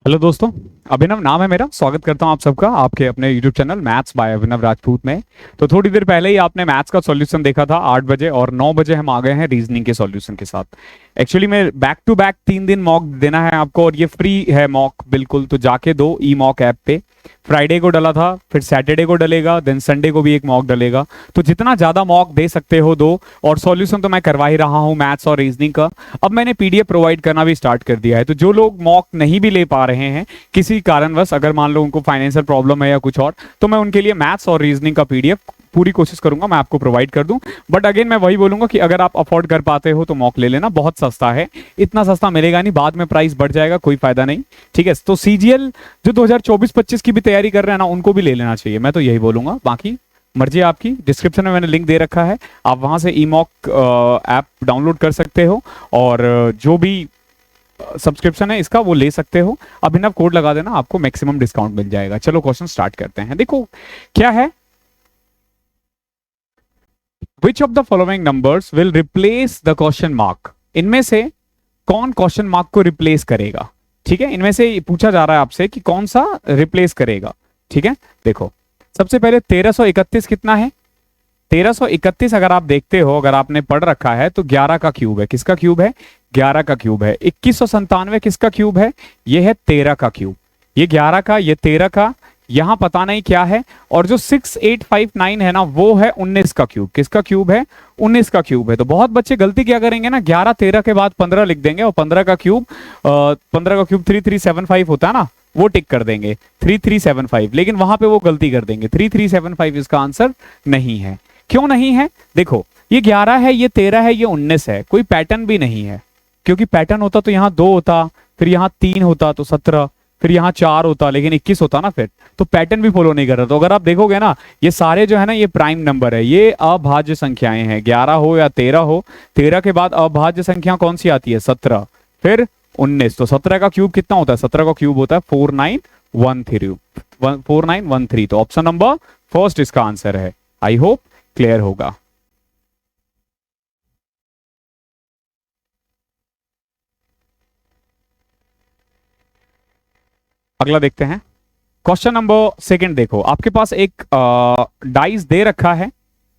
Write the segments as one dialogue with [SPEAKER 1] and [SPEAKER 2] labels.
[SPEAKER 1] Hello दोस्तों, अभिनव नाम है मेरा। स्वागत करता हूं आप सबका आपके अपने यूट्यूब चैनल मैथ्स बाय अभिनव राजपूत में। तो थोड़ी देर पहले ही आपने मैथ्स का सॉल्यूशन देखा था 8 बजे, और 9 बजे हम आ गए हैं रीजनिंग के सॉल्यूशन के साथ। एक्चुअली मैं बैक टू बैक 3 दिन मॉक देना है आपको, और ये फ्री है मॉक बिल्कुल। तो जाके दो ई मॉक ऐप पे। फ्राइडे को डला था, फिर सैटरडे को डलेगा, देन संडे को भी एक मॉक डलेगा। तो जितना ज्यादा मॉक दे सकते हो दो, और सॉल्यूशन तो मैं करवा ही रहा हूँ मैथ्स और रीजनिंग का। अब मैंने पीडीएफ प्रोवाइड करना भी स्टार्ट कर दिया है। तो जो लोग मॉक नहीं भी ले पा रहे हैं किसी कारणवश, अगर मान लो उनको फाइनेंशियल प्रॉब्लम है या कुछ और, तो मैं उनके लिए मैथ्स और रीजनिंग का पीडीएफ पूरी कोशिश करूंगा मैं आपको प्रोवाइड कर दूं। बट अगेन मैं वही बोलूंगा कि अगर आप अफोर्ड कर पाते हो तो मॉक ले लेना, बहुत सस्ता है। इतना सस्ता मिलेगा नहीं, बाद में प्राइस बढ़ जाएगा, कोई फायदा नहीं। ठीक है, तो सीजीएल जो 2024-25 की भी तैयारी कर रहे हैं ना, उनको भी ले लेना चाहिए, मैं तो यही बोलूंगा। बाकी मर्जी आपकी। डिस्क्रिप्शन में मैंने लिंक दे रखा है, आप वहां से ई मॉक ऐप डाउनलोड कर सकते हो, और जो भी सब्सक्रिप्शन है इसका वो ले सकते हो। अभिनव कोड लगा देना, आपको मैक्सिमम डिस्काउंट मिल जाएगा। चलो क्वेश्चन स्टार्ट करते हैं। देखो क्या है, which of the following numbers will replace the question mark. इनमें से कौन क्वेश्चन मार्क को रिप्लेस करेगा। ठीक है, इनमें से पूछा जा रहा है आपसे कि कौन सा रिप्लेस करेगा। ठीक है, देखो सबसे पहले 1331 कितना है। 1331 अगर आप देखते हो, अगर आपने पढ़ रखा है, तो 11 का क्यूब है। किसका क्यूब है? 11 का क्यूब है। 2197 किसका क्यूब है? ये है 13 का क्यूब। ये 11 का, ये 13 का, यहां पता नहीं क्या है। और जो 6859 है ना, वो है 19 का क्यूब। किसका क्यूब है? 19 का क्यूब है। तो बहुत बच्चे गलती क्या करेंगे ना, 11 13 के बाद 15 लिख देंगे, और 15 का क्यूब 3375 होता है ना, वो टिक कर देंगे 3375। लेकिन वहां पे वो गलती कर देंगे, 3375 इसका आंसर नहीं है। क्यों नहीं है? देखो ये 11 है, ये 13 है, ये 19 है, कोई पैटर्न भी नहीं है। क्योंकि पैटर्न होता तो यहां 2 होता, फिर यहां 3 होता तो 17, फिर यहां 4 होता, लेकिन 21 होता ना, फिर तो पैटर्न भी फॉलो नहीं कर रहा। तो अगर आप देखोगे ना, ये सारे जो है ना, ये प्राइम नंबर है, ये अभाज्य संख्याएं हैं। 11 हो या 13 हो, 13 के बाद अभाज्य संख्या कौन सी आती है? 17, फिर 19। तो 17 का क्यूब कितना होता है? 17 का क्यूब होता है 4913। 4913। तो ऑप्शन नंबर फर्स्ट इसका आंसर है। आई होप क्लियर होगा। अगला देखते हैं, क्वेश्चन नंबर सेकंड। देखो आपके पास एक डाइस दे रखा है।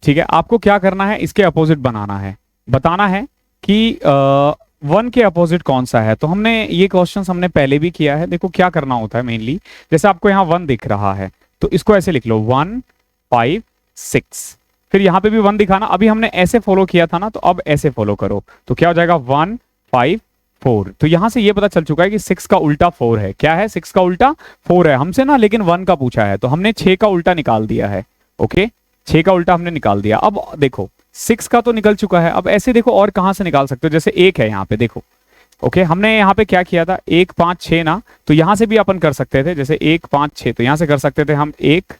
[SPEAKER 1] ठीक है, आपको क्या करना है, इसके अपोजिट बनाना है, बताना है कि 1 के अपोजिट कौन सा है। तो हमने ये क्वेश्चन हमने पहले भी किया है। देखो क्या करना होता है मेनली, जैसे आपको यहाँ 1 दिख रहा है, तो इसको ऐसे लिख लो 1 5 6। फिर यहाँ पे भी 1 दिखाना। अभी हमने ऐसे फॉलो किया था ना, तो अब ऐसे फॉलो करो, तो क्या हो जाएगा 1 5 4। तो यहां से ये पता चल चुका है कि 6 का उल्टा 4 है। क्या है? 6 का उल्टा 4 है। हमसे ना लेकिन 1 का पूछा है, तो हमने 6 का उल्टा निकाल दिया है। ओके, 6 का उल्टा हमने निकाल दिया। अब देखो 6 का तो निकल चुका है, अब ऐसे देखो और कहां से निकाल सकते हो। जैसे 1 है यहाँ पे, देखो ओके, हमने यहाँ पे क्या किया था, 1 5 6 ना, तो यहां से भी अपन कर सकते थे। जैसे 1 5 6, तो यहां से कर सकते थे हम 1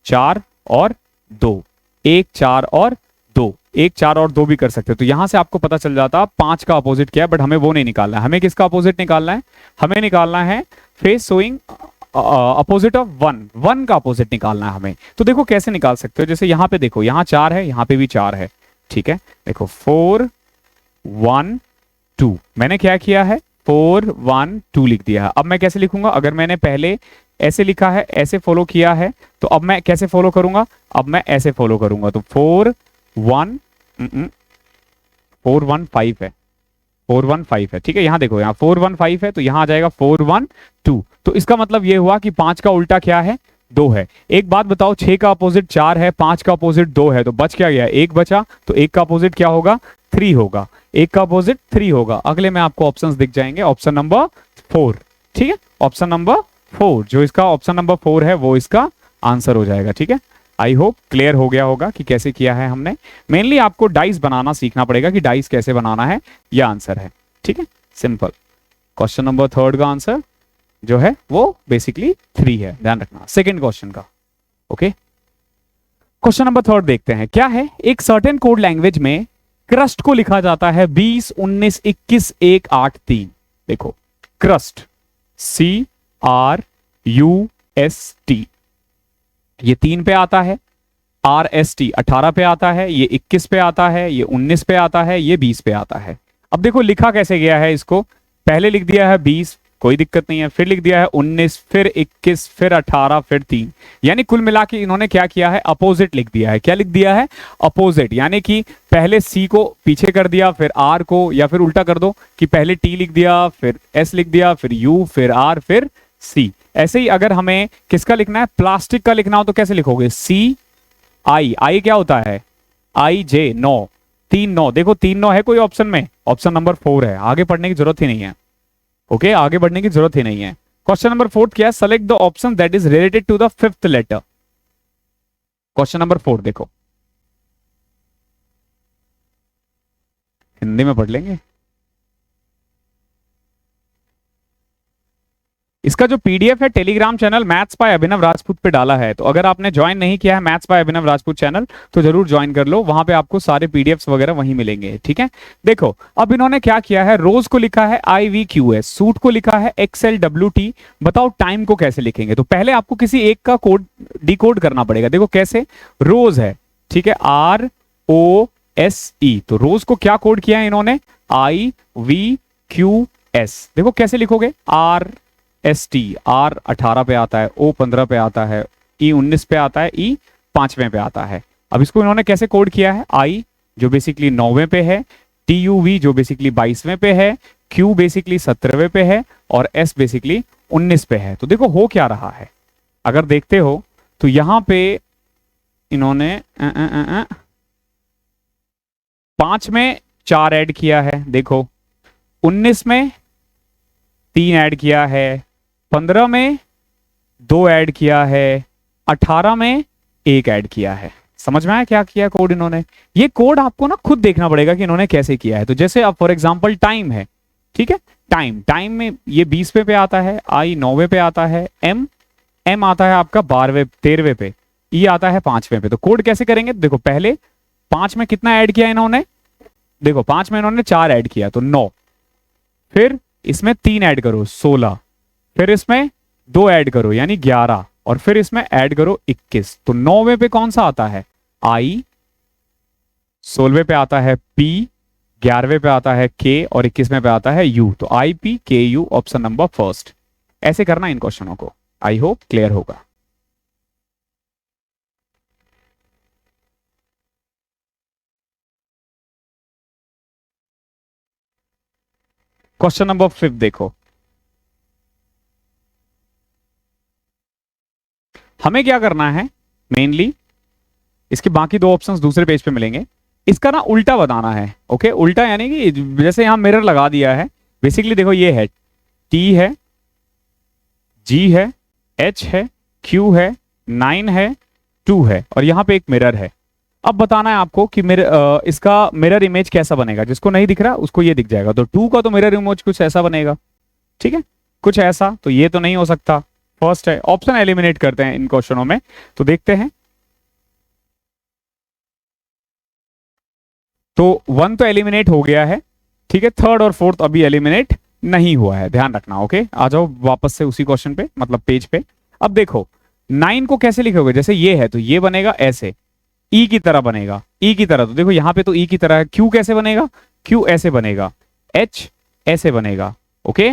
[SPEAKER 1] 4 और 2, 1 4 और 2, 1 4 और 2 भी कर सकते हो। तो यहां से आपको पता चल जाता 5 का अपोजिट क्या है। बट हमें वो नहीं निकालना है, हमें किसका अपोजिट निकालना है? हमें निकालना है फेस शोइंग अपोजिट ऑफ 1। 1 का अपोजिट निकालना है हमें। तो देखो कैसे निकाल सकते हो। जैसे यहां पे देखो, यहां 4 है, यहां पे भी 4 है। ठीक है, देखो 4 1 2, मैंने क्या किया है 4 1 2 लिख दिया है। अब मैं कैसे लिखूंगा? अगर मैंने पहले ऐसे लिखा है, ऐसे फॉलो किया है, तो अब मैं कैसे फॉलो करूंगा? अब मैं ऐसे फॉलो करूंगा। तो 4 1 4 1 5 है, 4 1 5 है। ठीक है, यहां देखो, यहाँ 4 1 5 है, तो यहां आ जाएगा 4 1 2। तो इसका मतलब ये हुआ कि 5 का उल्टा क्या है? 2 है। एक बात बताओ, 6 का अपोजिट 4 है, 5 का अपोजिट 2 है, तो बच क्या गया? 1 बचा। तो 1 का अपोजिट क्या होगा? 3 होगा। 1 का अपोजिट 3 होगा। अगले में आपको ऑप्शंस दिख जाएंगे, ऑप्शन नंबर 4। ठीक है, ऑप्शन नंबर 4, जो इसका ऑप्शन नंबर 4 है, वो इसका आंसर हो जाएगा। ठीक है, आई होप क्लियर हो गया होगा कि कैसे किया है हमने। मेनली आपको डाइस बनाना सीखना पड़ेगा कि डाइस कैसे बनाना है, यह आंसर है। ठीक है, सिंपल। क्वेश्चन नंबर 3 का आंसर जो है वो बेसिकली 3 है, ध्यान रखना सेकंड क्वेश्चन का। ओके, क्वेश्चन नंबर 3 देखते हैं। क्या है? एक सर्टेन कोड लैंग्वेज में क्रस्ट को लिखा जाता है 20 19 21 1 8 3। देखो क्रस्ट CRUST, ये 3 पे आता है। RST 18 पे आता है, ये 21 पे आता है, ये 19 पे आता है, ये 20 पे आता है। अब देखो लिखा कैसे गया है इसको, पहले लिख दिया है 20, कोई दिक्कत नहीं है। फिर लिख दिया है 19, फिर 21, फिर 18, फिर 3, यानी कुल मिला के इन्होंने क्या किया है, अपोजिट लिख दिया है। क्या लिख दिया है, अपोजिट, यानी कि पहले सी को पीछे कर दिया, फिर आर को, या फिर उल्टा कर दो कि पहले टी लिख दिया, फिर एस लिख दिया, फिर यू, फिर आर, फिर सी। ऐसे ही अगर हमें किसका लिखना है, प्लास्टिक का लिखना हो तो कैसे लिखोगे, सी आई, आई क्या होता है, आई जे, 9, 3 9, देखो 3 9 है कोई ऑप्शन में, ऑप्शन नंबर 4 है, आगे पढ़ने की जरूरत ही नहीं है। ओके, आगे बढ़ने की जरूरत ही नहीं है। क्वेश्चन नंबर 4 क्या है, select the option that is related to the 5th letter. Question number 4 देखो, हिंदी में पढ़ लेंगे। इसका जो पीडीएफ है टेलीग्राम चैनल मैथ्स बाय अभिनव राजपूत पे डाला है, तो अगर आपने ज्वाइन नहीं किया है maths by Abhinav Rajput channel तो जरूर ज्वाइन कर लो, वहां पे आपको सारे पीडीएफ्स वगैरह वहीं मिलेंगे। ठीक है, देखो अब इन्होंने क्या किया है, रोज को लिखा है IVQS, सूट को लिखा है XLWT, बताओ टाइम को कैसे लिखेंगे। तो पहले आपको किसी एक का कोड डिकोड करना पड़ेगा। देखो कैसे, रोज है, ठीक है, ROSE, तो रोज को क्या कोड किया है इन्होंने, IVQS। देखो कैसे लिखोगे, RST, R 18 पे आता है, O 15 पे आता है, E 19 पे आता है, E 5वें पे आता है। अब इसको इन्होंने कैसे कोड किया है, I जो बेसिकली 9वें पे है, TUV जो बेसिकली 22वें पे है, Q बेसिकली 17वें पे है, और S बेसिकली 19 पे है। तो देखो हो क्या रहा है, अगर देखते हो तो यहां पे इन्होंने 5 में 4 ऐड किया है, देखो 19 में 3 ऐड किया है, 15 में 2 ऐड किया है, 18 में 1 ऐड किया है। समझ में आया क्या किया कोड इन्होंने। ये कोड आपको ना खुद देखना पड़ेगा कि इन्होंने कैसे किया है। तो जैसे अब फॉर एग्जांपल टाइम है, ठीक है, टाइम में ये 20वें पे आता है, आई 9वें पे आता है, एम आता है आपका 12वें 13वें पे, ई आता है 5वें पे। तो कोड कैसे करेंगे, देखो पहले 5 में कितना ऐड किया इन्होंने, देखो 5 में इन्होंने 4 ऐड किया तो 9, फिर इसमें 3 ऐड करो 16, फिर इसमें 2 ऐड करो यानी 11, और फिर इसमें ऐड करो 21। तो 9वें पे कौन सा आता है, आई, 16वें पे आता है P, 11वें पे आता है K, और 21वें पे आता है U। तो IPKU ऑप्शन नंबर फर्स्ट। ऐसे करना इन क्वेश्चनों को, आई होप क्लियर होगा। क्वेश्चन नंबर 5 देखो, हमें क्या करना है मेनली, इसके बाकी 2 ऑप्शंस दूसरे पेज पे मिलेंगे, इसका ना उल्टा बताना है। ओके, उल्टा यानी कि जैसे यहां मिरर लगा दिया है, बेसिकली देखो ये है T है, G है, H है, Q है, 9 है, 2 है, और यहां पे एक मिरर है। अब बताना है आपको कि इसका मिरर इमेज कैसा बनेगा, जिसको नहीं दिख रहा उसको ये दिख जाएगा। तो 2 का तो मिरर इमेज कुछ ऐसा बनेगा, ठीक है, कुछ ऐसा, तो ये तो नहीं हो सकता, फर्स्ट है। ऑप्शन एलिमिनेट करते हैं इन क्वेश्चनों में, तो देखते हैं। तो 1 तो एलिमिनेट हो गया है, ठीक है, 3rd और 4th अभी एलिमिनेट नहीं हुआ है, ध्यान रखना। ओके, आ जाओ वापस से उसी क्वेश्चन पे, मतलब पेज पे। अब देखो 9 को कैसे लिखोगे, जैसे ये है तो ये बनेगा ऐसे, ई की तरह बनेगा, ई की तरह। तो देखो यहां पे तो ई की तरह है, क्यू कैसे बनेगा, क्यू ऐसे बनेगा, एच ऐसे बनेगा, ओके,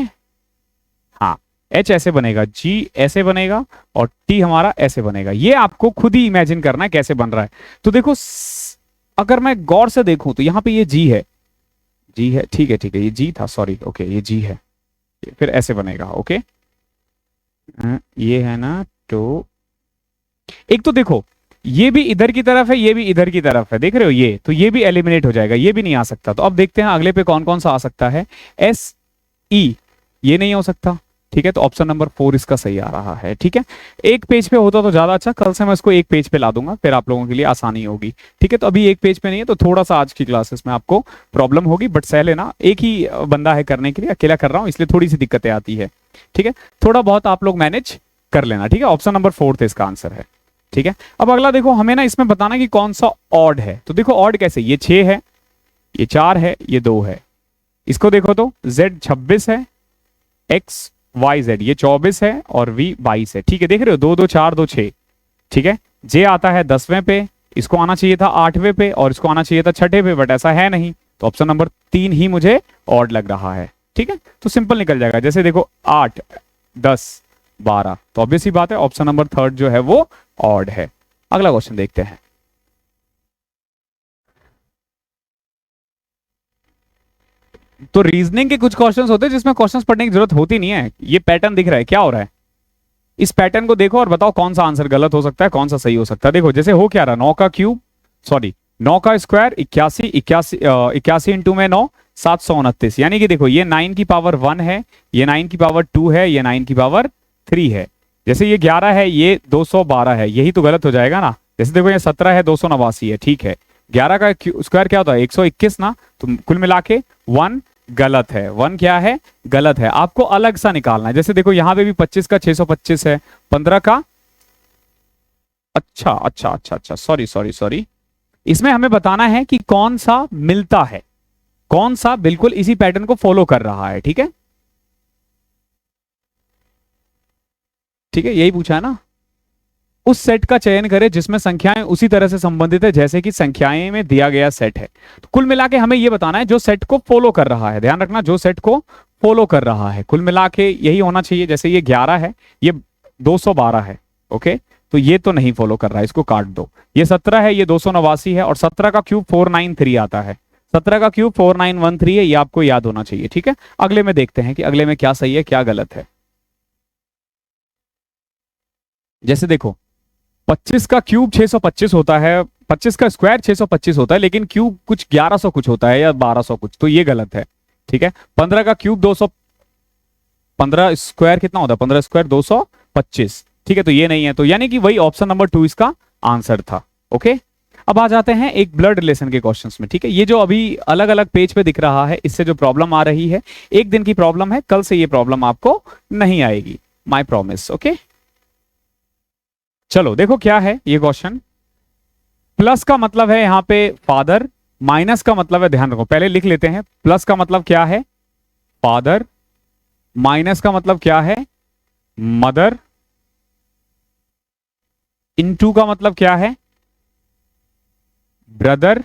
[SPEAKER 1] हाँ एच ऐसे बनेगा, जी ऐसे बनेगा, और टी हमारा ऐसे बनेगा। ये आपको खुद ही इमेजिन करना है कैसे बन रहा है। तो देखो अगर मैं गौर से देखूं तो यहां पे ये जी है, जी है, ठीक है ठीक है, ये जी था, सॉरी, ओके ये जी है, फिर ऐसे बनेगा, ओके, ये है ना। तो एक तो देखो ये भी इधर की तरफ है, ये भी इधर की तरफ है, देख रहे हो, ये तो ये भी एलिमिनेट हो जाएगा, ये भी नहीं आ सकता। तो अब देखते हैं अगले पे कौन कौन सा आ सकता है, एस ई, ये नहीं हो सकता, ठीक है, तो ऑप्शन नंबर 4 इसका सही आ रहा है। ठीक है, एक पेज पे होता तो ज्यादा अच्छा, कल से मैं इसको एक पेज पे ला दूंगा, फिर आप लोगों के लिए आसानी होगी। ठीक है, तो अभी एक पेज पे नहीं है, तो थोड़ा सा आज की क्लासेस में आपको प्रॉब्लम होगी, बट सह लेना, एक ही बंदा है करने के लिए, अकेला कर रहा हूं इसलिए थोड़ी सी दिक्कतें आती है। ठीक है, थोड़ा बहुत आप लोग मैनेज कर लेना। ठीक है, ऑप्शन नंबर 4 इसका आंसर है। ठीक है, अब अगला देखो, हमें ना इसमें बताना कि कौन सा ऑड है। तो देखो ऑड कैसे, ये 6 है, ये 4 है, ये 2 है। इसको देखो तो Z 26 है, X Y Z ये 24 है, और V 22 है। ठीक है, देख रहे हो, 2 2 4 2 6। ठीक है, J आता है 10वें पे, इसको आना चाहिए था 8वें पे, और इसको आना चाहिए था 6ठे पे, बट ऐसा है नहीं, तो ऑप्शन नंबर 3 ही मुझे ऑड लग रहा है। ठीक है, तो सिंपल निकल जाएगा। जैसे देखो 8, 10, 12, तो ऑब्वियस ही बात है ऑप्शन नंबर थर्ड जो है वो ऑड है। अगला क्वेश्चन देखते हैं। तो रीजनिंग के कुछ क्वेश्चंस होते हैं जिसमें क्वेश्चंस पढ़ने की जरूरत होती नहीं है। ये पैटर्न दिख रहा है, क्या हो रहा है, इस पैटर्न को देखो और बताओ कौन सा आंसर गलत हो सकता है, कौन सा सही हो सकता है। देखो जैसे हो क्या रहा, 9 का क्यूब, सॉरी 9 का स्क्वायर 81, 81 इंटू में 9, 729। यानी कि देखो ये 9 की पावर 1 है, ये 9 की पावर 2 है, ये 9 की पावर 3 है। जैसे ये 11 है, ये 212 है, यही तो गलत हो जाएगा ना। जैसे देखो ये 17 है, 289 है, ठीक है। 11 का स्क्वायर क्या होता है, 121 ना, तो कुल मिला के 1 गलत है। 1 क्या है, गलत है। आपको अलग सा निकालना है। जैसे देखो यहां पे भी 25 का 625 है, 15 का, अच्छा अच्छा अच्छा अच्छा, सॉरी सॉरी सॉरी, इसमें हमें बताना है कि कौन सा मिलता है, कौन सा बिल्कुल इसी पैटर्न को फॉलो कर रहा है। ठीक है, ठीक है, यही पूछा है ना। उस सेट का चयन करें जिसमें संख्याएं उसी तरह से संबंधित है जैसे कि संख्याएं में दिया गया सेट है। तो कुल मिला के हमें यह बताना है जो सेट को फॉलो कर रहा है, ध्यान रखना, जो सेट को फॉलो कर रहा है, कुल मिला के यही होना चाहिए। जैसे ये 11 है, ये 212 है, ओके, तो ये तो नहीं फॉलो कर रहा है, इसको काट दो। ये 17 है, ये 289 है, और 17 का क्यूब 493 आता है, 17 का क्यूब 4913 है, ये आपको याद होना चाहिए। ठीक है, अगले में देखते हैं कि अगले में क्या सही है क्या गलत है। जैसे देखो 25 का क्यूब 625 होता है, 25 का स्क्वायर 625 होता है, लेकिन क्यूब कुछ 1100 कुछ होता है या 1200 कुछ, तो ये गलत है। ठीक है, 15 का क्यूब 200, 15 स्क्वायर कितना होता है, 15 स्क्वायर 225, ठीक है, तो ये नहीं है। तो यानी कि वही ऑप्शन नंबर 2 इसका आंसर था। ओके, अब आ जाते हैं एक ब्लड रिलेशन के क्वेश्चंस में। ठीक है, ये जो अभी अलग अलग पेज पे दिख रहा है, इससे जो प्रॉब्लम आ रही है, एक दिन की प्रॉब्लम है, कल से ये प्रॉब्लम आपको नहीं आएगी, माई प्रॉमिस। ओके, चलो देखो क्या है ये क्वेश्चन। प्लस का मतलब है यहां पे फादर, माइनस का मतलब है, ध्यान रखो पहले लिख लेते हैं, प्लस का मतलब क्या है, फादर, माइनस का मतलब क्या है, मदर, इनटू का मतलब क्या है, ब्रदर।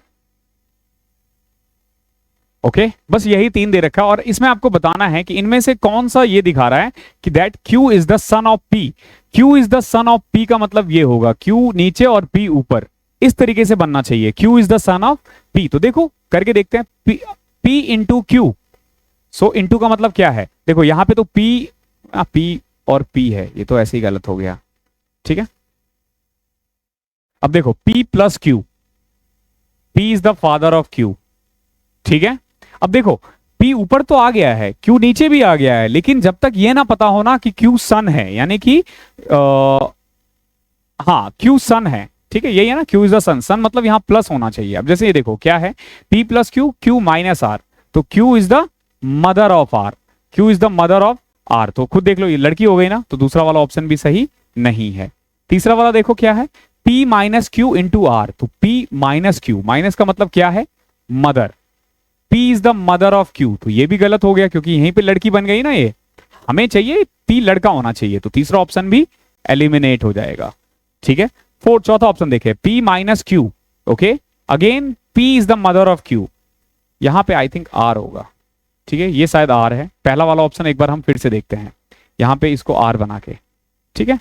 [SPEAKER 1] ओके, बस यही 3 दे रखा है, और इसमें आपको बताना है कि इनमें से कौन सा ये दिखा रहा है कि that Q is the son of P। Q is the son of P का मतलब ये होगा Q नीचे और P ऊपर, इस तरीके से बनना चाहिए, Q is the son of P। तो देखो करके देखते हैं, P into Q, so into का मतलब क्या है, देखो यहां पे तो P और P है, ये तो ऐसे ही गलत हो गया। ठीक है, अब देखो P plus Q, P is the father of Q। ठीक है, अब देखो P ऊपर तो आ गया है, Q नीचे भी आ गया है, लेकिन जब तक ये ना पता हो ना कि Q सन है, यानी कि हाँ Q सन है, ठीक है, यही है ना, Q इज द सन, सन मतलब यहां प्लस होना चाहिए। अब जैसे ये देखो क्या है, P plus Q, Q minus R, तो Q is the mother of R, Q is the mother of R। तो खुद देख लो, ये लड़की हो गई ना, तो दूसरा वाला ऑप्शन भी सही नहीं है। तीसरा वाला देखो क्या है, P minus Q into R, तो P माइनस क्यू, माइनस का मतलब क्या है, mother, P is the mother of Q, तो ये भी गलत हो गया क्योंकि यहीं पे लड़की बन गई ना, ये हमें चाहिए P लड़का होना चाहिए, तो तीसरा ऑप्शन भी एलिमिनेट हो जाएगा। ठीक है, चौथा ऑप्शन देखे, P minus Q, okay, again P is the mother of Q, यहां पे आई थिंक R होगा। ठीक है, ये शायद R है, पहला वाला ऑप्शन एक बार हम फिर से देखते हैं, यहां पे इसको R बना के, ठीक है,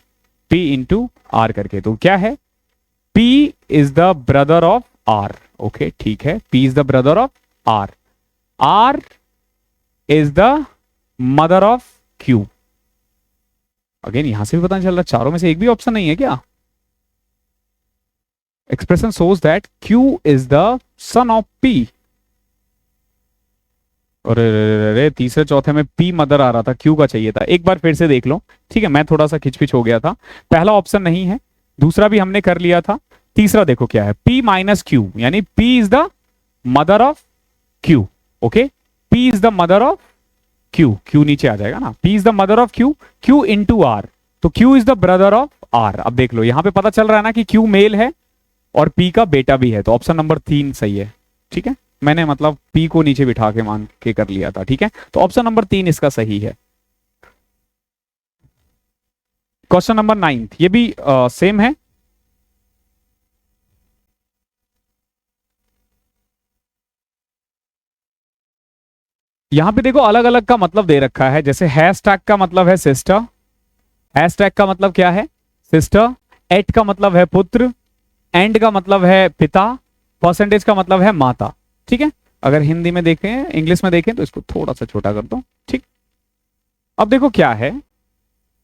[SPEAKER 1] P इंटू R करके, तो क्या है, P is the brother of R। Okay, ठीक है, P is the brother of R, R is the mother of Q। Again यहां से भी पता नहीं चल रहा, चारों में से एक भी ऑप्शन नहीं है क्या। Expression shows that Q is the son of P। अरे तीसरे चौथे में P मदर आ रहा था, Q का चाहिए था, एक बार फिर से देख लो। ठीक है, मैं थोड़ा सा खिचपिच हो गया था, पहला ऑप्शन नहीं है, दूसरा भी हमने कर लिया था, तीसरा देखो क्या है, P माइनस Q, यानी P is the mother of Q। Okay, P is the mother of Q, Q नीचे आ जाएगा ना, P is the mother of Q, Q into R, तो Q is the brother of R। अब देख लो यहां पे पता चल रहा है ना कि Q मेल है और P का बेटा भी है, तो ऑप्शन नंबर 3 सही है। ठीक है, मैंने मतलब P को नीचे बिठा के मान के कर लिया था। ठीक है, तो ऑप्शन नंबर 3 इसका सही है। क्वेश्चन नंबर 9, ये भी सेम है। यहां पे देखो अलग अलग का मतलब दे रखा है, जैसे हैशटैग का मतलब है सिस्टर, हैशटैग का मतलब क्या है सिस्टर, एट का मतलब है पुत्र, एंड का मतलब है पिता, परसेंटेज का मतलब है माता। ठीक है, अगर हिंदी में देखें इंग्लिश में देखें तो इसको थोड़ा सा छोटा कर दो। ठीक, अब देखो क्या है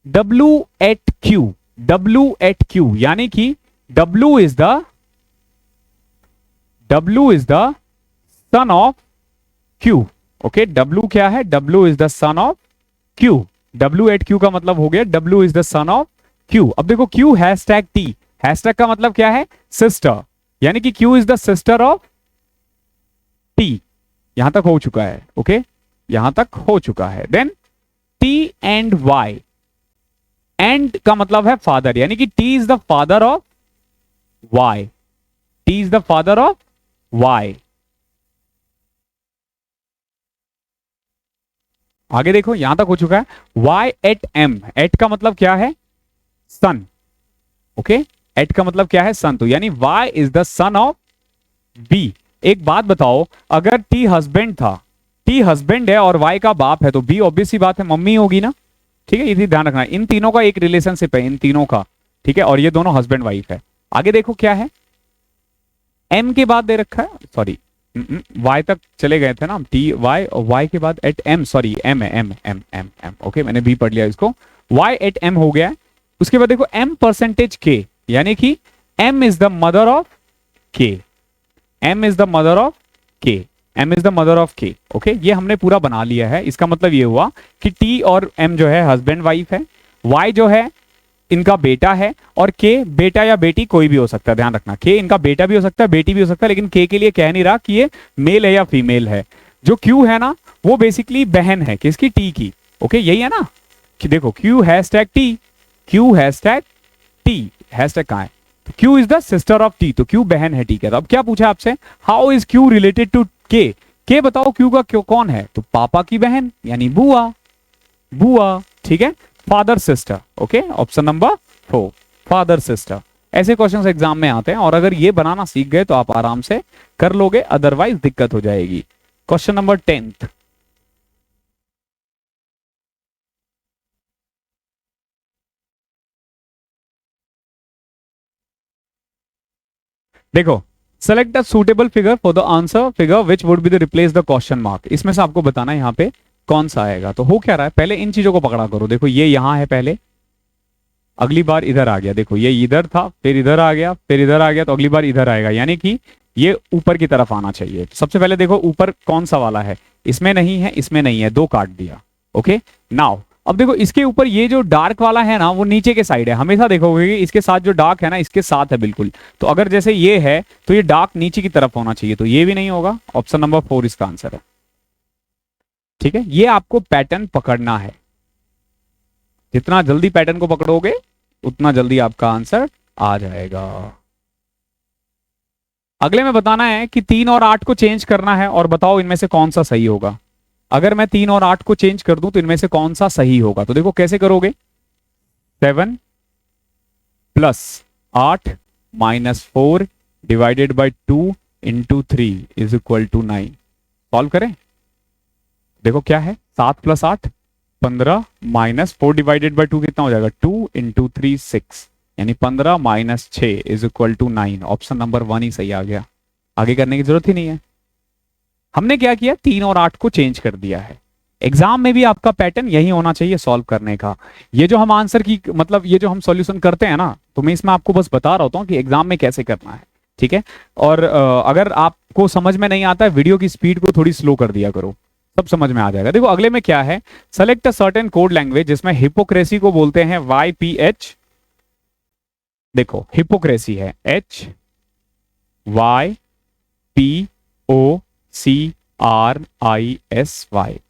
[SPEAKER 1] W at Q, W at Q यानी कि W is the son of Q। Okay, W क्या है, W is the son of Q, W at Q का मतलब हो गया W is the son of Q। अब देखो Q हैशटैग T, हैशटैग का मतलब क्या है सिस्टर, यानी कि Q is the sister of T। यहां तक हो चुका है, ओके यहां तक हो चुका है। Then T and Y, and का मतलब है फादर, यानी कि T is the father of Y, T is the father of Y। आगे देखो यहां तक हो चुका है। Y एट M, एट का मतलब क्या है सन, ओके एट का मतलब क्या है सन, तो यानी Y is the son of B। एक बात बताओ, अगर T हस्बैंड था, T हस्बैंड है और Y का बाप है, तो B ऑब्वियस सी बात है मम्मी होगी ना। ठीक है, ये ध्यान रखना, इन तीनों का एक रिलेशनशिप है, इन तीनों का। ठीक है, और ये दोनों हस्बैंड वाइफ है। आगे देखो क्या है, M के बाद दे रखा है, सॉरी Y तक चले गए थे ना हम, T Y और Y के बाद एट M, सॉरी M है, M M M M, okay मैंने भी पढ़ लिया इसको, Y एट M हो गया है। उसके बाद देखो M परसेंटेज K, यानी कि M is the mother of K, M is the mother of K, M is the mother of K। Okay, ये हमने पूरा बना लिया है। इसका मतलब ये हुआ कि T और M जो है हस्बैंड वाइफ है, Y जो है इनका बेटा है, और K बेटा या बेटी कोई भी हो सकता है, ध्यान रखना K इनका बेटा भी हो सकता है बेटी भी हो सकता है, लेकिन K के लिए कह नहीं रहा कि ये मेल है या फीमेल है। जो Q है ना वो बेसिकली बहन है किसकी, T की। ओके यही है ना कि देखो Q hashtag T, Q hashtag T, hashtag कहां है, Q is the sister of T, तो Q बहन है T का। तो अब क्या पूछा आपसे, how is Q related to K, K बताओ Q का क्यों कौन है, तो पापा की बहन यानी बुआ, बुआ। ठीक है, father sister, okay option number 4 father sister. ऐसे क्वेश्चंस एग्जाम में आते हैं, और अगर ये बनाना सीख गए तो आप आराम से कर लोगे, अदरवाइज दिक्कत हो जाएगी। क्वेश्चन नंबर 10th, देखो select the suitable figure for the answer figure which would be the replace the question mark. इसमें से आपको बताना है यहाँ पे कौन सा आएगा। तो हो क्या रहा है, पहले इन चीजों को पकड़ा करो। देखो ये यहां है पहले, अगली बार इधर आ गया, देखो ये इधर था फिर इधर आ गया फिर इधर आ गया, तो अगली बार इधर आएगा, यानी कि ये ऊपर की तरफ आना चाहिए। सबसे पहले देखो ऊपर कौन सा वाला है, इसमें नहीं है इसमें नहीं है, दो काट दिया। ओके नाउ अब देखो इसके ऊपर ये जो डार्क वाला है ना वो नीचे के साइड है, हमेशा देखोगे कि इसके साथ जो डार्क है ना इसके साथ है बिल्कुल। तो अगर जैसे ये है तो ये डार्क नीचे की तरफ होना चाहिए, तो ये भी नहीं होगा, ऑप्शन नंबर 4 इसका आंसर है। ठीक है, ये आपको पैटर्न पकड़ना है, जितना जल्दी पैटर्न को पकड़ोगे उतना जल्दी आपका आंसर आ जाएगा। अगले में बताना है कि 3 और 8 को चेंज करना है, और बताओ इनमें से कौन सा सही होगा। अगर मैं 3 और 8 को चेंज कर दूं तो इनमें से कौन सा सही होगा, तो देखो कैसे करोगे, 7 plus 8 minus 4 divided by 2 into 3 is equal to 9। Solve करें, देखो क्या है 7 प्लस 8 15 माइनस 4 डिवाइडेड बाई 2 कितना हो जाएगा, 2 इंटू 3 6, यानी 15 minus 6 is equal to 9। Option number 1 ही सही आ गया, आगे करने की जरूरत ही नहीं है। हमने क्या किया, 3 और 8 को चेंज कर दिया है। एग्जाम में भी आपका पैटर्न यही होना चाहिए सॉल्व करने का। ये जो हम आंसर की मतलब ये जो हम सॉल्यूशन करते हैं ना, तो मैं इसमें आपको बस बता रहा होता हूँ कि एग्जाम में कैसे करना है। ठीक है, और अगर आपको समझ में नहीं आता है, वीडियो की स्पीड को थोड़ी स्लो कर दिया करो, सब समझ में आ जाएगा। देखो अगले में क्या है, select a certain code language, जिसमें हिपोक्रेसी को बोलते हैं YPH। देखो हिपोक्रेसी है HYPOCRISY।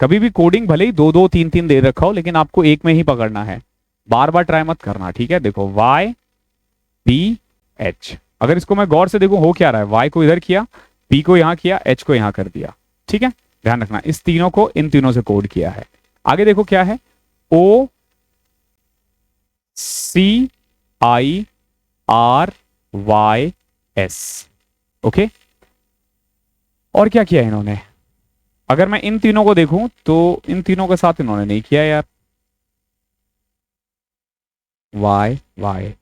[SPEAKER 1] कभी भी कोडिंग भले ही 2 2 3 3 दे रखा हो, लेकिन आपको एक में ही पकड़ना है, बार बार ट्राई मत करना। ठीक है, देखो YPH, अगर इसको मैं गौर से देखूं हो क्या रहा है, Y को इधर किया, P को यहां किया, H को यहां कर दिया। ठीक है, ध्यान रखना इस तीनों को इन तीनों से कोड किया है। आगे देखो क्या है, OCIRYS। ओके, और क्या किया इन्होंने, अगर मैं इन तीनों को देखूं तो इन तीनों के साथ इन्होंने नहीं किया यार। वाई वाई,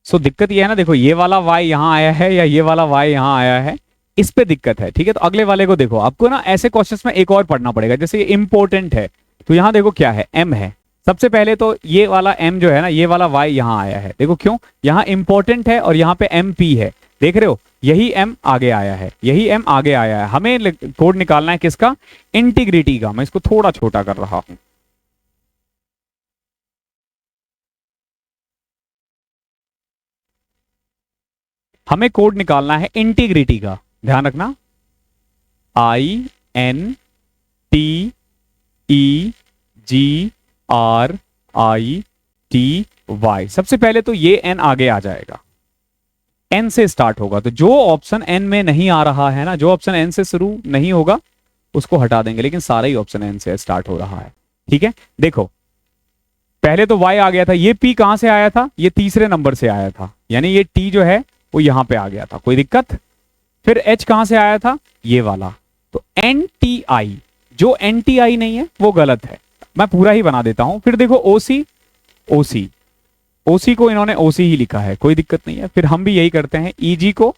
[SPEAKER 1] सो दिक्कत ये है ना, देखो ये वाला वाई यहां आया है या ये वाला वाई यहां आया है, इस पे दिक्कत है। ठीक है, तो अगले वाले को देखो, आपको ना ऐसे क्वेश्चंस में एक और पढ़ना पड़ेगा, जैसे ये इंपॉर्टेंट है, तो यहां देखो क्या है, एम है। सबसे पहले तो ये वाला एम जो है ना, ये वाला वाई यहां आया है, देखो क्यों, यहां इंपॉर्टेंट है और यहां पे एम पी है, देख रहे हो, यही एम आगे आया है, यही एम आगे आया है। हमें कोड निकालना है किसका, इंटीग्रिटी का। मैं इसको थोड़ा छोटा कर रहा हूं। हमें कोड निकालना है इंटीग्रिटी का, ध्यान रखना, I N T E G R I T Y. सबसे पहले तो ये एन आगे आ जाएगा, एन से स्टार्ट होगा, तो जो ऑप्शन एन में नहीं आ रहा है ना, जो ऑप्शन एन से शुरू नहीं होगा उसको हटा देंगे, लेकिन सारा ही ऑप्शन एन से स्टार्ट हो रहा है। ठीक है, देखो पहले तो वाई आ गया था, ये पी कहां से आया था, ये तीसरे नंबर से आया था, यानी ये टी जो है वो यहां पे आ गया था, कोई दिक्कत। फिर एच कहां से आया था, ये वाला, तो एन टी आई, जो एन टी आई नहीं है वो गलत है, मैं पूरा ही बना देता हूं। फिर देखो ओसी, ओसी, ओसी को इन्होंने ओसी ही लिखा है, कोई दिक्कत नहीं है। फिर हम भी यही करते हैं, ई जी को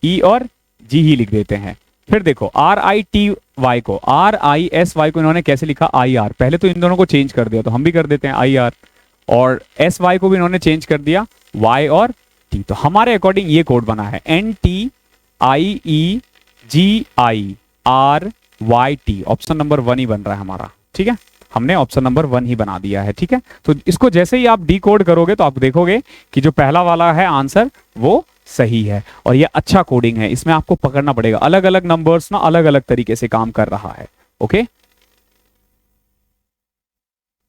[SPEAKER 1] ई और जी ही लिख देते हैं। फिर देखो आर आई टी वाई को, आर आई एस वाई को इन्होंने कैसे लिखा, आई आर, पहले तो इन दोनों को चेंज कर दिया, तो हम भी कर देते हैं आई आर, और एस वाई को भी इन्होंने चेंज कर दिया वाई और टी, तो हमारे अकॉर्डिंग ये कोड बना है N T I E G I R Y T. Option number 1 ही बन रहा है हमारा। ठीक है, हमने ऑप्शन नंबर 1 ही बना दिया है। ठीक है, तो इसको जैसे ही आप डी कोड करोगे तो आप देखोगे कि जो पहला वाला है आंसर वो सही है, और ये अच्छा कोडिंग है, इसमें आपको पकड़ना पड़ेगा, अलग अलग नंबर्स ना अलग अलग तरीके से काम कर रहा है। ओके,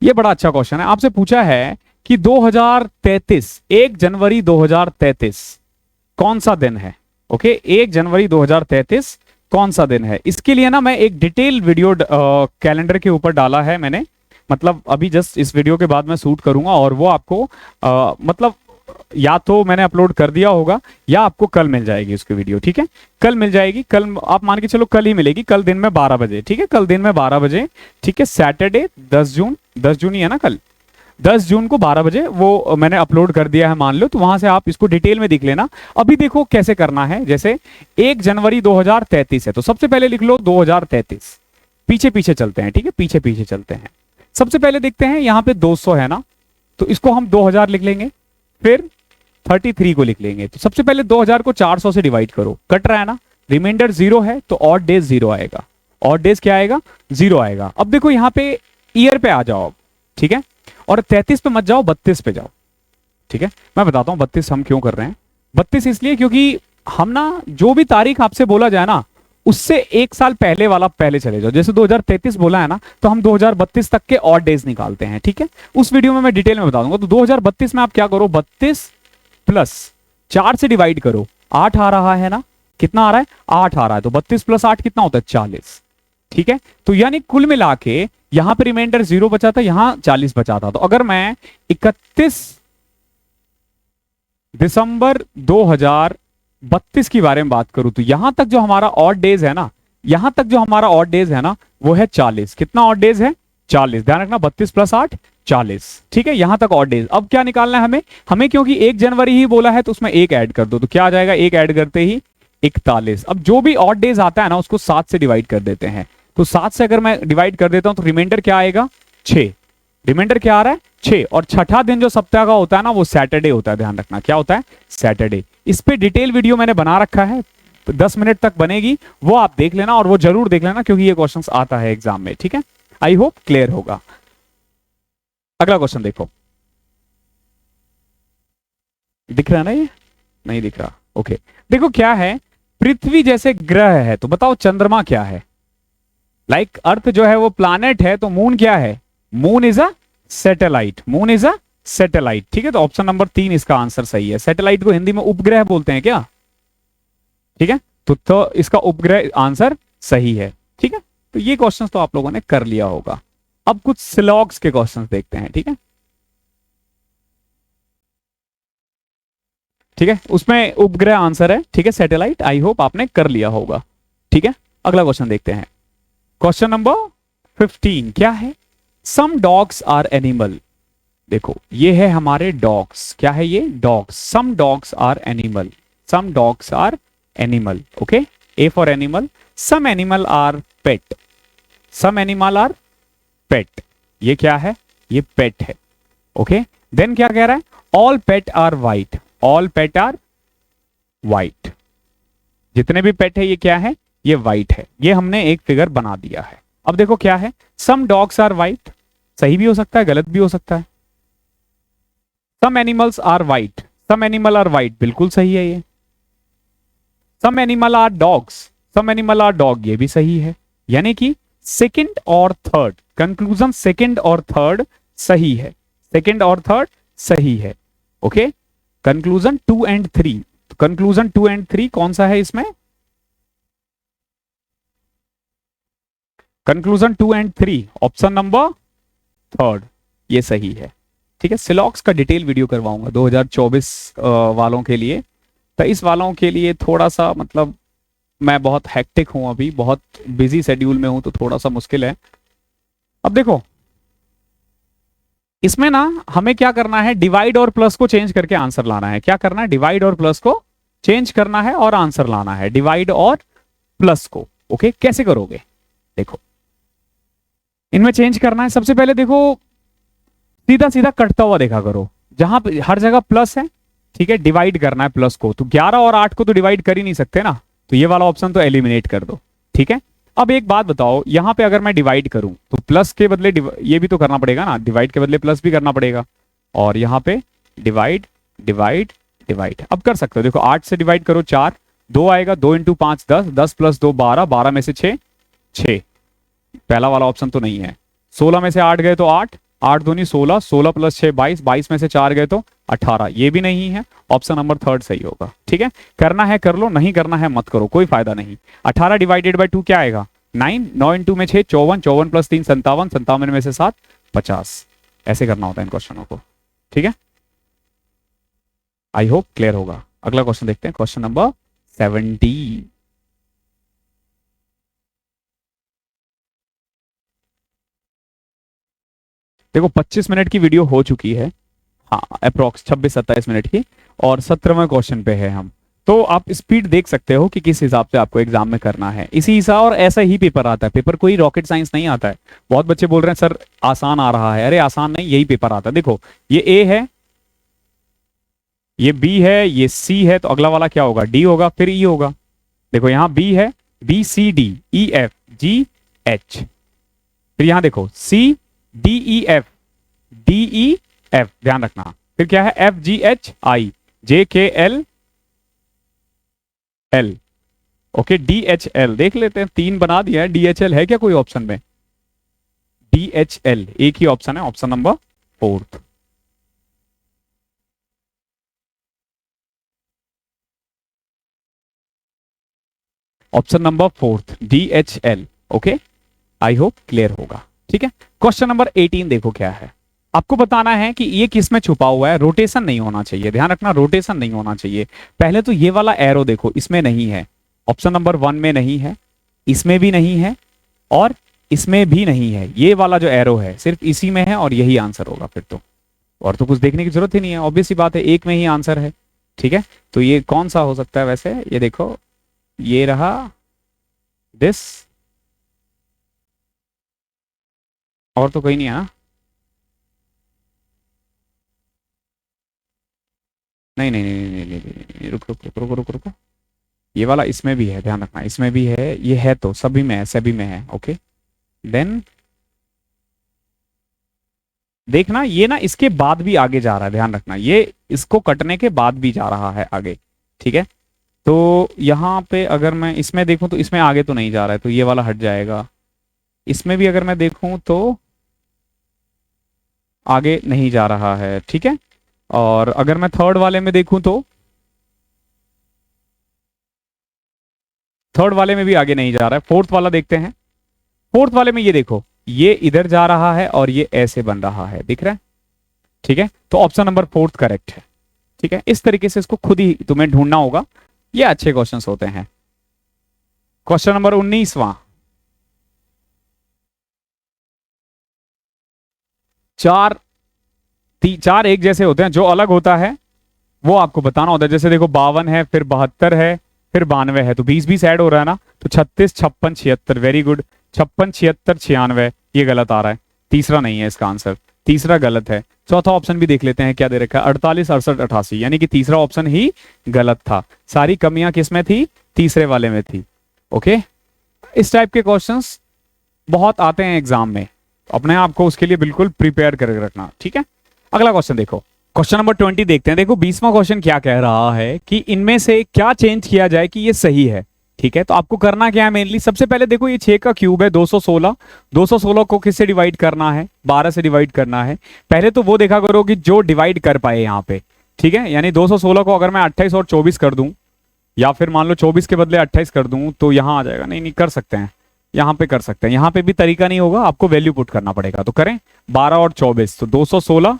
[SPEAKER 1] ये बड़ा अच्छा क्वेश्चन है, आपसे पूछा है कि 2033, 1 जनवरी 2033 कौन सा दिन है। ओके, 1 जनवरी 2033 कौन सा दिन है, इसके लिए ना मैं एक डिटेल वीडियो कैलेंडर के ऊपर डाला है मैंने, मतलब अभी जस्ट इस वीडियो के बाद मैं शूट करूंगा, और वो आपको मतलब या तो मैंने अपलोड कर दिया होगा या आपको कल मिल जाएगी उसकी वीडियो। ठीक है, कल मिल जाएगी, कल आप मान के चलो कल ही मिलेगी, कल दिन में 12 बजे। ठीक है, कल दिन में 12 बजे। ठीक है, सैटरडे 10 जून, 10 जून ही है ना कल, 10 जून को 12 बजे वो मैंने अपलोड कर दिया है मान लो, तो वहां से आप इसको डिटेल में देख लेना। अभी देखो कैसे करना है, जैसे 1 जनवरी 2033 है, तो सबसे पहले लिख लो 2033, पीछे पीछे चलते हैं। ठीक है, पीछे पीछे चलते हैं। सबसे पहले देखते हैं यहाँ पे 200 है ना, तो इसको हम 2000 लिख लेंगे, फिर 33 को लिख लेंगे। तो सबसे पहले 2000 को 400 से डिवाइड करो, कट रहा है ना, रिमाइंडर 0 है तो ऑड डेज 0 आएगा, ऑड डेज क्या आएगा, 0 आएगा। अब देखो यहाँ पे ईयर पे आ जाओ, ठीक है, और 33 पे मत जाओ, 32 पे जाओ। ठीक है, मैं बताता हूं 32 हम क्यों कर रहे हैं। 32 इसलिए क्योंकि हम ना जो भी तारीख आपसे बोला जाए ना, उससे 1 साल पहले वाला पहले चले जाओ। जैसे 2033 बोला है ना, तो हम 2032 तक के ऑड डेज निकालते हैं। ठीक है, उस वीडियो में मैं डिटेल में बता दूंगा। तो 2032 में आप क्या करो, 32 प्लस 4 से डिवाइड करो, 8 आ रहा है ना, कितना आ रहा है, 8 आ रहा है, तो 32 प्लस 8 कितना होता है, 40। ठीक है, तो यानी कुल मिला के यहां पर रिमाइंडर 0 बचा था, यहां 40 बचा था। तो अगर मैं 31 दिसंबर 2032 के बारे में बात करूं, तो यहां तक जो हमारा ऑड डेज है ना, यहां तक जो हमारा ऑड डेज है ना, वो है 40। कितना ऑड डेज है, 40, ध्यान रखना, 32 प्लस 8 40। ठीक है, यहां तक ऑड डेज। अब क्या निकालना है हमें क्योंकि 1 जनवरी ही बोला है, तो उसमें 1 ऐड कर दो, तो क्या आ जाएगा, 1 ऐड करते ही 41। अब जो भी ऑड डेज आता है ना, उसको 7 से डिवाइड कर देते हैं। तो 7 से अगर मैं डिवाइड कर देता हूं तो रिमाइंडर क्या आएगा, 6। रिमाइंडर क्या आ रहा है, 6। और छठा दिन जो सप्ताह का होता है ना, वो सैटरडे होता है, ध्यान रखना क्या होता है, सैटरडे। इस पे डिटेल वीडियो मैंने बना रखा है, 10 मिनट तक बनेगी, वो आप देख लेना, और वो जरूर देख लेना क्योंकि ये क्वेश्चन आता है एग्जाम में। ठीक है, आई होप क्लियर होगा। अगला क्वेश्चन देखो, दिख रहा है ना, ये नहीं दिख रहा, ओके। देखो क्या है, पृथ्वी जैसे ग्रह है, तो बताओ चंद्रमा क्या है। लाइक अर्थ जो है वो प्लैनेट है, तो मून क्या है, moon is a satellite, moon is a satellite. ठीक है, तो ऑप्शन नंबर 3 इसका आंसर सही है। सैटेलाइट को हिंदी में उपग्रह बोलते हैं क्या, ठीक है, तो इसका उपग्रह आंसर सही है। ठीक है, तो ये क्वेश्चंस तो आप लोगों ने कर लिया होगा। अब कुछ स्लॉग्स के क्वेश्चंस देखते हैं। ठीक है, ठीक है, उसमें उपग्रह आंसर है। ठीक है, सैटेलाइट, आई होप आपने कर लिया होगा। ठीक है, अगला क्वेश्चन देखते हैं। क्वेश्चन नंबर 15 क्या है? Some dogs are animal. देखो ये है हमारे डॉग्स, क्या है ये? Dogs. Some dogs are animal, some dogs are animal, okay. A for animal. Some animal are pet, some animal are pet. ये क्या है? ये पेट है, ओके। देन क्या कह रहा है? All pet are white, all pet are white. जितने भी पेट है ये क्या है? ये वाइट है। ये हमने एक फिगर बना दिया है। अब देखो क्या है? सम डॉग्स आर वाइट, सही भी हो सकता है, गलत भी हो सकता है। Some animals are white, some animal are white, बिल्कुल सही है ये। Some animal are dogs, some animal are dog, ये भी सही है। यानी कि सेकंड और थर्ड, कंक्लूजन सेकंड और थर्ड सही है, सेकंड और थर्ड सही है, okay. Conclusion 2 and 3, conclusion 2 and 3 कौन सा है इसमें? Conclusion 2 and 3 option number third, ये सही है, ठीक है। सिलॉक्स का डिटेल वीडियो करवाऊंगा 2024 वालों के लिए। तो इस वालों के लिए थोड़ा सा मतलब मैं बहुत हेक्टिक हूं, अभी बहुत बिजी शेड्यूल में हूं, तो थोड़ा सा मुश्किल है। अब देखो इसमें ना हमें क्या करना है? डिवाइड और प्लस को चेंज करके आंसर लाना है। क्या करना है? डिवाइड और प्लस को चेंज करना है और आंसर लाना है, डिवाइड और प्लस को, ओके। कैसे करोगे? देखो इनमें चेंज करना है। सबसे पहले देखो सीधा सीधा कटता हुआ देखा करो, जहां पे हर जगह प्लस है, ठीक है। डिवाइड करना है प्लस को, तो 11 और 8 को तो डिवाइड कर ही नहीं सकते ना, तो ये वाला ऑप्शन तो एलिमिनेट कर दो, ठीक है। अब एक बात बताओ, यहां पे अगर मैं डिवाइड करूं तो प्लस के बदले ये भी तो करना पड़ेगा ना, डिवाइड के बदले प्लस भी करना पड़ेगा। और यहां पे डिवाइड डिवाइड डिवाइड अब कर सकते हो। देखो 8 से डिवाइड करो 4, 2 आएगा, 2 इंटू 5 10, 10 प्लस 2 12, 12 में से 6 6, पहला वाला ऑप्शन तो नहीं है। 16 में से 8 गए तो 8, 8 दूनी 16, 16 प्लस 6 22, 22 में से 4 गए तो 18, ये भी नहीं है। ऑप्शन नंबर थर्ड सही होगा, ठीक है। करना है कर लो, नहीं करना है मत करो, कोई फायदा नहीं। 18 डिवाइडेड बाय 2 क्या आएगा? 9, 9 इंटू में 6 54, 54 प्लस 3 57, 57 में से 7 50। ऐसे करना होता है इन क्वेश्चनों को, ठीक है। आई होप क्लियर होगा। अगला क्वेश्चन देखते हैं, क्वेश्चन नंबर 17। देखो 25 मिनट की वीडियो हो चुकी है, हाँ अप्रोक्स 26-27 मिनट की, और 17वें क्वेश्चन पे है हम। तो आप स्पीड देख सकते हो कि किस हिसाब से आपको एग्जाम में करना है, इसी हिसाब और ऐसा ही पेपर आता है। पेपर कोई रॉकेट साइंस नहीं आता है। बहुत बच्चे बोल रहे हैं सर आसान आ रहा है, अरे आसान नहीं, यही पेपर आता है। देखो ये ए है, ये बी है, ये सी है, तो अगला वाला क्या होगा? डी होगा, फिर ई होगा। देखो यहाँ बी है, B C D E F G H, फिर यहां देखो C D E F, D E F, ध्यान रखना। फिर क्या है? एफ जी एच आई, जे के L L, okay. D H L देख लेते हैं, 3 बना दिया है। डी एच एल है क्या कोई ऑप्शन में? डी एच एल एक ही ऑप्शन है, option number fourth. Option number fourth D H L, okay. I hope clear होगा, ठीक है। क्वेश्चन नंबर 18 देखो क्या है। आपको बताना है कि ये किस में छुपा हुआ है। रोटेशन नहीं होना चाहिए, ध्यान रखना, रोटेशन नहीं होना चाहिए। पहले तो ये वाला एरो देखो, इसमें नहीं है, ऑप्शन नंबर 1 में नहीं है, इसमें भी नहीं है, और इसमें भी नहीं है। ये वाला जो एरो है सिर्फ इसी में है, और यही आंसर होगा फिर तो, और तो कुछ देखने की जरूरत ही नहीं है। ऑब्वियस सी बात है, एक में ही आंसर है, ठीक है। तो ये कौन सा हो सकता है वैसे? ये देखो, ये रहा दिस, और तो कोई नहीं है ना? नहीं नहीं नहीं नहीं नहीं, नहीं, नहीं, नहीं, रुक रुक रुक रुक रुक रुक, ये वाला इसमें भी है, ध्यान रखना, इसमें भी है, ये है तो सभी में है, सभी में है, ओके। देन देखना, ये ना इसके बाद भी आगे जा रहा है, ध्यान रखना, ये इसको कटने के बाद भी जा रहा है आगे, ठीक है। तो यहाँ पे अगर मैं इसमें देखूं तो इसमें आगे तो नहीं जा रहा है, तो ये वाला हट जाएगा। इसमें भी अगर मैं देखूं तो आगे नहीं जा रहा है, ठीक है। और अगर मैं थर्ड वाले में देखूं तो थर्ड वाले में भी आगे नहीं जा रहा है। फोर्थ वाला देखते हैं। फोर्थ वाले में ये देखो, ये इधर जा रहा है और ये ऐसे बन रहा है, दिख रहा है, ठीक है। तो ऑप्शन नंबर फोर्थ करेक्ट है, ठीक है। इस तरीके से इसको खुद ही तुम्हें ढूंढना होगा, ये अच्छे क्वेश्चंस होते हैं। क्वेश्चन नंबर 19वां, चार एक जैसे होते हैं, जो अलग होता है वो आपको बताना होता है। जैसे देखो 52 है, फिर 72 है, फिर 92 है, तो 20 ऐड हो रहा है ना, तो 36, 56, 76, वेरी गुड। 56, 76, 96, ये गलत आ रहा है, तीसरा नहीं है इसका आंसर, तीसरा गलत है। चौथा ऑप्शन भी देख लेते हैं क्या दे रखा है, 48, 68, 88, यानी कि तीसरा ऑप्शन ही गलत था। सारी कमियां किस में थी, तीसरे वाले में थी। ओके, इस टाइप के क्वेश्चंस बहुत आते हैं एग्जाम में, अपने आप को उसके लिए बिल्कुल प्रिपेयर करके रखना, ठीक है। अगला क्वेश्चन देखो, क्वेश्चन नंबर 20 देखते हैं। देखो 20वां क्वेश्चन क्या कह रहा है कि इनमें से क्या चेंज किया जाए कि ये सही है, ठीक है। तो आपको करना क्या है, मेनली सबसे पहले देखो ये 6 का क्यूब है 216, 216 को किससे डिवाइड करना है, 12 से डिवाइड करना है। पहले तो वो देखा करो कि जो डिवाइड कर पाए यहाँ पे, ठीक है। यानी 216 को अगर मैं 28 और 24 कर दूं, या फिर मान लो 24 के बदले 28 कर दूं, तो यहां आ जाएगा। नहीं नहीं, कर सकते हैं, यहां पे कर सकते हैं, यहां पे भी तरीका नहीं होगा, आपको वैल्यू पुट करना पड़ेगा। तो करें 12 और 24, तो 216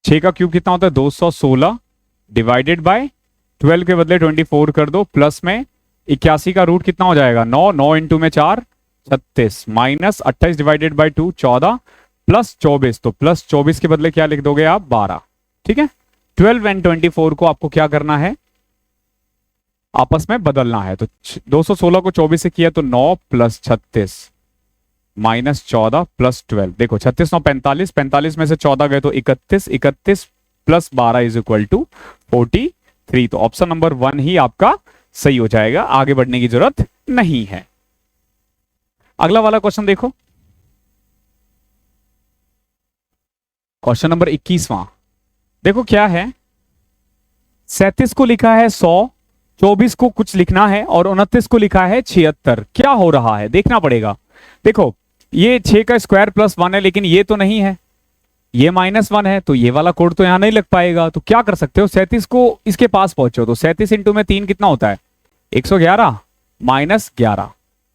[SPEAKER 1] 6 का क्यूब कितना होता है 216 डिवाइडेड बाय 12 के बदले 24 कर दो, प्लस में 81 का रूट कितना हो जाएगा 9, 9 इंटू में 4 36, माइनस 28 डिवाइडेड बाय 2 14, प्लस 24, तो प्लस 24 के बदले क्या लिख दोगे आप 12, ठीक है। 12 एंड 24 को आपको क्या करना है, आपस में बदलना है। तो 216 को 24 से किया तो 9 प्लस 36 माइनस 14 प्लस 12, देखो 36 9 45, 45 में से 14 गए तो 31, 31 प्लस 12 इज इक्वल टू 43। तो ऑप्शन नंबर 1 ही आपका सही हो जाएगा, आगे बढ़ने की जरूरत नहीं है। अगला वाला क्वेश्चन देखो, क्वेश्चन नंबर 21वां। देखो क्या है, 37 को लिखा है 100, 24 को कुछ लिखना है और 29 को लिखा है 76। क्या हो रहा है देखना पड़ेगा। देखो ये 6 का स्क्वायर प्लस 1 है, लेकिन ये तो नहीं है, ये -1 है, तो ये वाला कोड तो यहां नहीं लग पाएगा। तो क्या कर सकते हो, 37 को इसके पास पहुंचो, तो 37 इंटू में 3 कितना होता है 111 माइनस 11।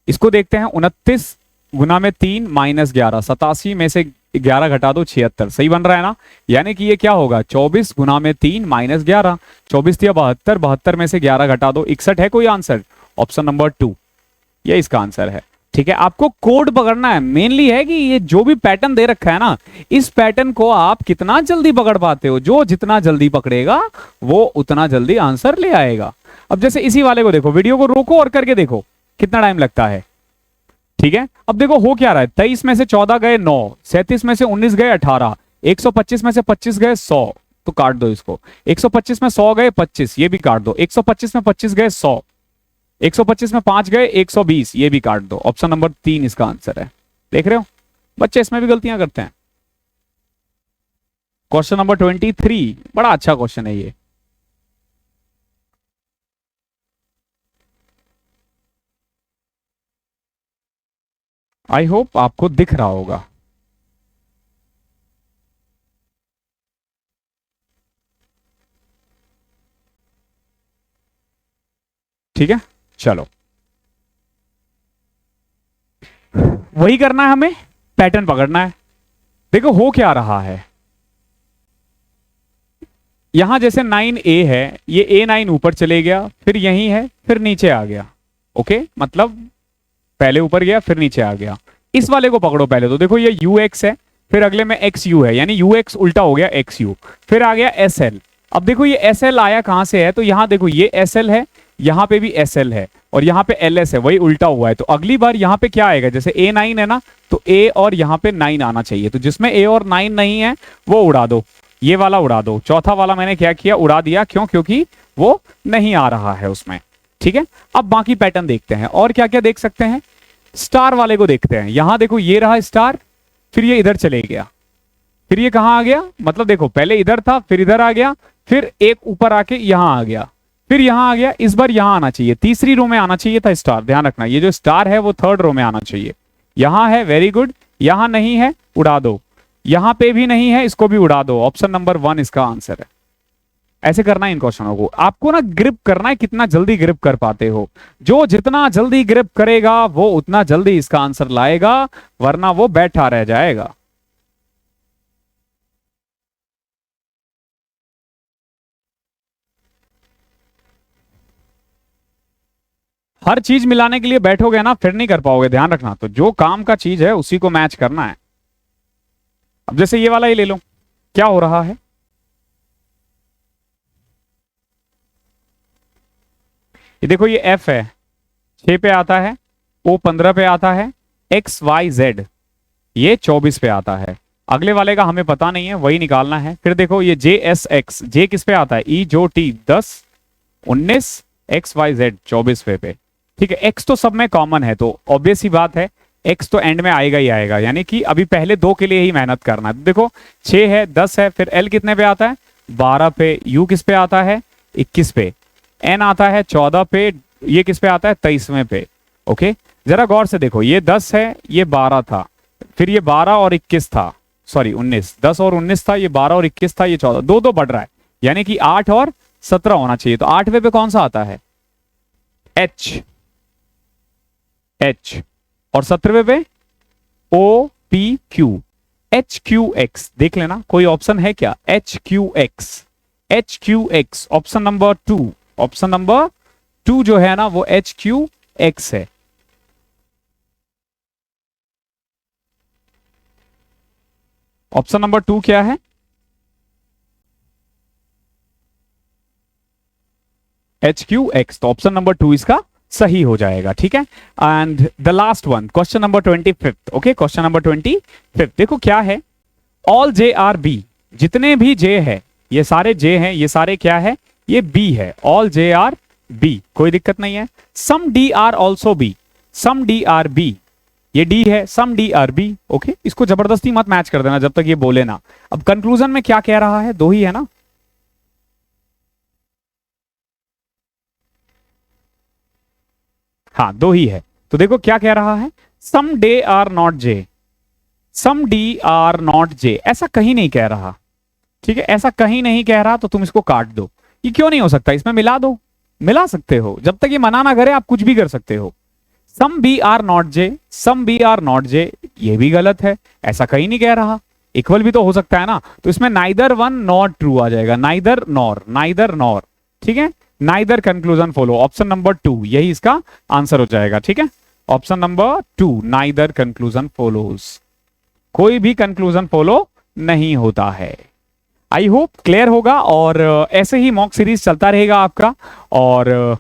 [SPEAKER 1] इसको देखते हैं, 29 गुना में 3 माइनस 11, 87 में से 11 घटा दो 76, सही बन रहा है ना। यानी कि ये क्या होगा 24 गुना में 3 माइनस 11, 24 दिया 72, 72 में से 11 घटा दो 61 है कोई आंसर, ऑप्शन नंबर 2 ये इसका आंसर है, ठीक है। आपको कोड पकड़ना है, मेनली है कि ये जो भी पैटर्न दे रखा है ना, इस पैटर्न को आप कितना जल्दी पकड़ पाते हो, जो जितना जल्दी पकड़ेगा वो उतना जल्दी आंसर ले आएगा। अब जैसे इसी वाले को देखो, वीडियो को रोको और करके देखो कितना टाइम लगता है, ठीक है। अब देखो हो क्या रहा है, 23 में से 14 गए 9, 37 में से 19 गए 18, 125 में से 25 गए 100, तो काट दो इसको। 125 में 100 गए 25, ये भी काट दो। 125 में 25 गए 100, 125 में 5 गए 120, ये भी काट दो। ऑप्शन नंबर 3 इसका आंसर है। देख रहे हो बच्चे इसमें भी गलतियां करते हैं। क्वेश्चन नंबर 23, बड़ा अच्छा क्वेश्चन है ये। आई होप आपको दिख रहा होगा। ठीक है, चलो वही करना है, हमें पैटर्न पकड़ना है। देखो हो क्या रहा है, यहां जैसे 9A है, ये A9 ऊपर चले गया, फिर यही है, फिर नीचे आ गया। ओके, मतलब पहले ऊपर गया फिर नीचे आ गया। इस वाले को पकड़ो पहले, तो देखो ये UX है, फिर अगले में XU है, यानी UX उल्टा हो गया XU, फिर आ गया SL। अब देखो ये SL आया कहां से है, तो यहां देखो ये SL है, यहां पे भी SL है, और यहां पे LS है, वही उल्टा हुआ है। तो अगली बार यहां पे क्या आएगा, जैसे A9 है ना, तो A और यहां पे 9 आना चाहिए। तो जिसमें A और 9 नहीं है वो उड़ा दो, ये वाला उड़ा दो। चौथा वाला मैंने क्या किया, उड़ा दिया, क्यों, क्योंकि वो नहीं आ रहा है उसमें, ठीक है। अब बाकी पैटर्न देखते हैं, और क्या क्या देख सकते हैं। स्टार वाले को देखते हैं, यहां देखो ये रहा स्टार, फिर ये इधर चले गया, फिर ये कहां आ गया, मतलब देखो पहले इधर था, फिर इधर आ गया, फिर एक ऊपर आके यहां आ गया, फिर यहां आ गया। इस बार यहां आना चाहिए, तीसरी रो में आना चाहिए था स्टार, ध्यान रखना ये जो स्टार है वो 3rd रो में आना चाहिए। यहां है, वेरी गुड, यहां नहीं है, उड़ा दो, यहां पे भी नहीं है, इसको भी उड़ा दो। ऑप्शन नंबर 1 इसका आंसर है। ऐसे करना है इन क्वेश्चनों को, आपको ना ग्रिप करना है, कितना जल्दी ग्रिप कर पाते हो। जो जितना जल्दी ग्रिप करेगा वो उतना जल्दी इसका आंसर लाएगा, वरना वो बैठा रह जाएगा। हर चीज मिलाने के लिए बैठोगे ना फिर नहीं कर पाओगे, ध्यान रखना। तो जो काम का चीज है उसी को मैच करना है। अब जैसे ये वाला ही ले लो, क्या हो रहा है, ये देखो ये F है 6 पे आता है, O 15 पे आता है, X Y Z ये 24 पे आता है। अगले वाले का हमें पता नहीं है, वही निकालना है। फिर देखो ये J S X, J किस पे आता है, E जो T 10 19, X Y Z 24 पे। ठीक है, X तो सब में कॉमन है तो ऑब्वियस ही बात है X तो एंड में आएगा ही आएगा, यानी कि अभी पहले दो के लिए ही मेहनत करना है। देखो 6 है 10 है, फिर L कितने पे आता है 12 पे, U किस पे आता है 21 पे, N आता है 14 पे, ये किस पे आता है 23वें पे। ओके, जरा गौर से देखो, ये 10 है ये 12 था, फिर ये 12 और 21 था, सॉरी 19, 10 और 19 था, ये 12 और 21 था, ये 14, दो दो बढ़ रहा है, यानी कि 8 और 17 होना चाहिए। तो 8वें पे कौन सा आता है H, H, और 17वें पे O P Q, H Q X। देख लेना कोई ऑप्शन है क्या, H Q X, H Q X option number 2, option number 2 जो है ना वो H Q X है। ऑप्शन नंबर 2 क्या है, HQX। तो ऑप्शन नंबर 2 इसका सही हो जाएगा। ठीक है, and the last one, question number 25। Okay, question number 25 देखो क्या है, ऑल J आर B, जितने भी J है ये सारे J हैं, ये सारे क्या है, ये B है, ऑल J आर B, कोई दिक्कत नहीं है। Some D are also B, some D are B, ये D है, some D are B। Okay, इसको जबरदस्ती मत मैच कर देना जब तक ये बोले ना। अब कंक्लूजन में क्या कह रहा है, दो ही है ना, हाँ दो ही है। तो देखो क्या कह रहा है, some D are not J, some D are not J, ऐसा कहीं नहीं कह रहा। ठीक है, ऐसा कहीं नहीं कह रहा, तो तुम इसको काट दो। ये क्यों नहीं हो सकता, इसमें मिला दो, मिला सकते हो, जब तक ये मना ना करे आप कुछ भी कर सकते हो। Some B are not J, some B are not J, ये भी गलत है, ऐसा कहीं नहीं कह रहा। इक्वल भी तो हो सकता है ना, तो इसमें नाइदर वन नॉट ट्रू आ जाएगा, नाइदर नॉर, नाइदर नॉर। ठीक है, neither conclusion follow, option number 2 यही इसका आंसर हो जाएगा। ठीक है, option number 2 neither conclusion follows, कोई भी कंक्लूजन फॉलो नहीं होता है। आई होप क्लियर होगा, और ऐसे ही मॉक सीरीज चलता रहेगा आपका। और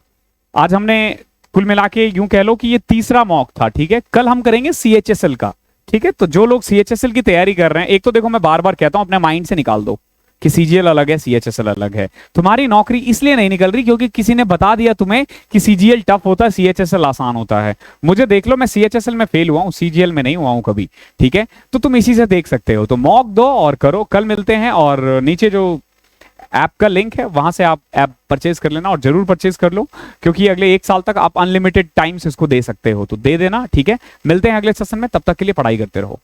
[SPEAKER 1] आज हमने कुल मिला के यूं कह लो कि ये तीसरा मॉक था। ठीक है, कल हम करेंगे CHSL का। ठीक है, तो जो लोग CHSL की तैयारी कर रहे हैं, एक तो देखो मैं बार बार कहता हूं अपने माइंड से निकाल दो कि CGL अलग है CHSL अलग है। तुम्हारी नौकरी इसलिए नहीं निकल रही क्योंकि किसी ने बता दिया तुम्हें कि CGL टफ होता है CHSL आसान होता है। मुझे देख लो, मैं CHSL में फेल हुआ हूं, CGL में नहीं हुआ हूं कभी। ठीक है, तो तुम इसी से देख सकते हो। तो मॉक दो और करो, कल मिलते हैं। और नीचे जो ऐप का लिंक है वहां से आप ऐप परचेज कर लेना, और जरूर परचेज कर लो क्योंकि अगले 1 साल तक आप अनलिमिटेड टाइम्स इसको दे सकते हो, तो दे देना। ठीक है, मिलते हैं अगले सेशन में, तब तक के लिए पढ़ाई करते रहो।